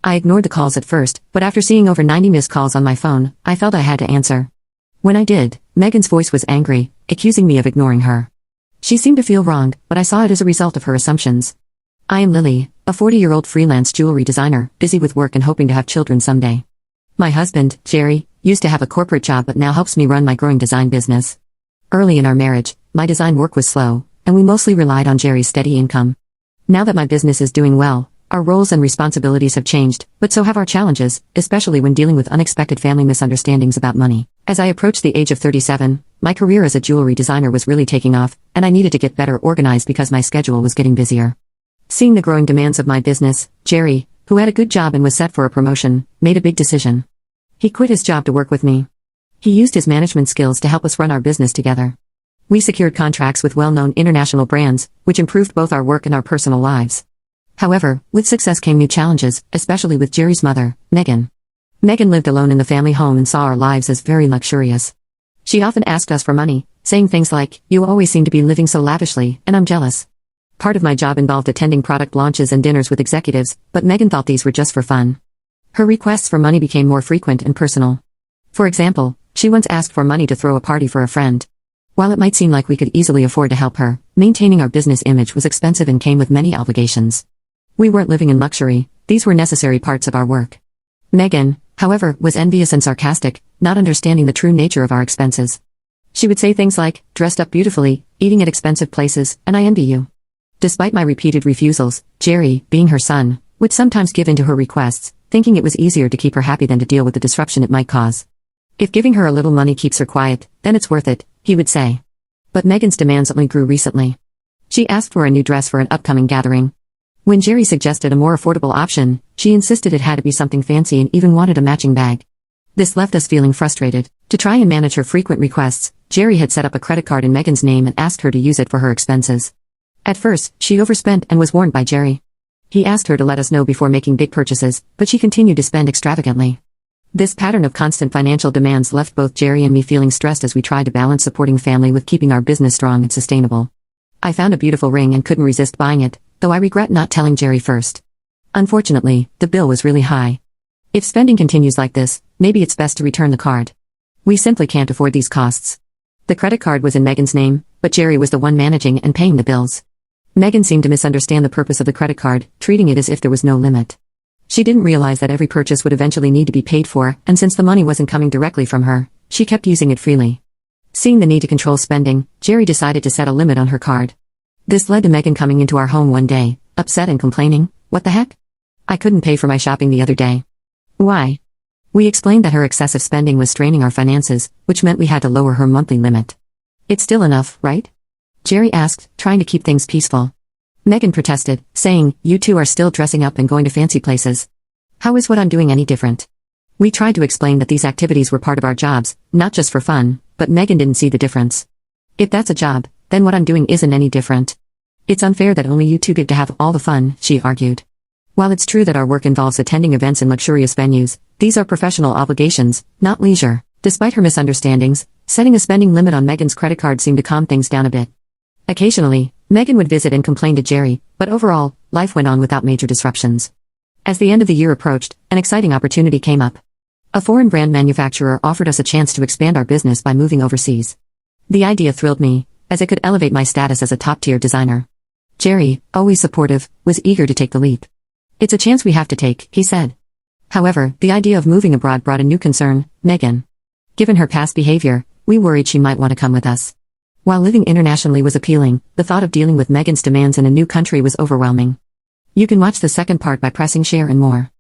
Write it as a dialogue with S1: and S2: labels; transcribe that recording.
S1: I ignored the calls at first, but after seeing over 90 missed calls on my phone, I felt I had to answer. When I did, Megan's voice was angry, accusing me of ignoring her. She seemed to feel wronged, but I saw it as a result of her assumptions. I am Lily, a 40-year-old freelance jewelry designer, busy with work and hoping to have children someday. My husband, Jerry, used to have a corporate job but now helps me run my growing design business. Early in our marriage, my design work was slow, and we mostly relied on Jerry's steady income. Now that my business is doing well, our roles and responsibilities have changed, but so have our challenges, especially when dealing with unexpected family misunderstandings about money. As I approached the age of 37, my career as a jewelry designer was really taking off, and I needed to get better organized because my schedule was getting busier. Seeing the growing demands of my business, Jerry, who had a good job and was set for a promotion, made a big decision. He quit his job to work with me. He used his management skills to help us run our business together. We secured contracts with well-known international brands, which improved both our work and our personal lives. However, with success came new challenges, especially with Jerry's mother, Megan. Megan lived alone in the family home and saw our lives as very luxurious. She often asked us for money, saying things like, "You always seem to be living so lavishly, and I'm jealous." Part of my job involved attending product launches and dinners with executives, but Megan thought these were just for fun. Her requests for money became more frequent and personal. For example, she once asked for money to throw a party for a friend. While it might seem like we could easily afford to help her, maintaining our business image was expensive and came with many obligations. We weren't living in luxury, these were necessary parts of our work. Megan, however, was envious and sarcastic, not understanding the true nature of our expenses. She would say things like, "Dressed up beautifully, eating at expensive places, and I envy you." Despite my repeated refusals, Jerry, being her son, would sometimes give in to her requests, thinking it was easier to keep her happy than to deal with the disruption it might cause. "If giving her a little money keeps her quiet, then it's worth it," he would say. But Megan's demands only grew recently. She asked for a new dress for an upcoming gathering. When Jerry suggested a more affordable option, she insisted it had to be something fancy and even wanted a matching bag. This left us feeling frustrated. To try and manage her frequent requests, Jerry had set up a credit card in Megan's name and asked her to use it for her expenses. At first, she overspent and was warned by Jerry. He asked her to let us know before making big purchases, but she continued to spend extravagantly. This pattern of constant financial demands left both Jerry and me feeling stressed as we tried to balance supporting family with keeping our business strong and sustainable. I found a beautiful ring and couldn't resist buying it, though I regret not telling Jerry first. Unfortunately, the bill was really high. If spending continues like this, maybe it's best to return the card. We simply can't afford these costs. The credit card was in Megan's name, but Jerry was the one managing and paying the bills. Megan seemed to misunderstand the purpose of the credit card, treating it as if there was no limit. She didn't realize that every purchase would eventually need to be paid for, and since the money wasn't coming directly from her, she kept using it freely. Seeing the need to control spending, Jerry decided to set a limit on her card. This led to Megan coming into our home one day, upset and complaining, "What the heck? I couldn't pay for my shopping the other day." "Why?" We explained that her excessive spending was straining our finances, which meant we had to lower her monthly limit. "It's still enough, right?" Jerry asked, trying to keep things peaceful. Megan protested, saying, "You two are still dressing up and going to fancy places. How is what I'm doing any different?" We tried to explain that these activities were part of our jobs, not just for fun, but Megan didn't see the difference. "If that's a job, then what I'm doing isn't any different. It's unfair that only you two get to have all the fun," she argued. While it's true that our work involves attending events in luxurious venues, these are professional obligations, not leisure. Despite her misunderstandings, setting a spending limit on Megan's credit card seemed to calm things down a bit. Occasionally, Megan would visit and complain to Jerry, but overall, life went on without major disruptions. As the end of the year approached, an exciting opportunity came up. A foreign brand manufacturer offered us a chance to expand our business by moving overseas. The idea thrilled me, as it could elevate my status as a top-tier designer. Jerry, always supportive, was eager to take the leap. "It's a chance we have to take," he said. However, the idea of moving abroad brought a new concern, Megan. Given her past behavior, we worried she might want to come with us. While living internationally was appealing, the thought of dealing with Megan's demands in a new country was overwhelming. You can watch the second part by pressing share and more.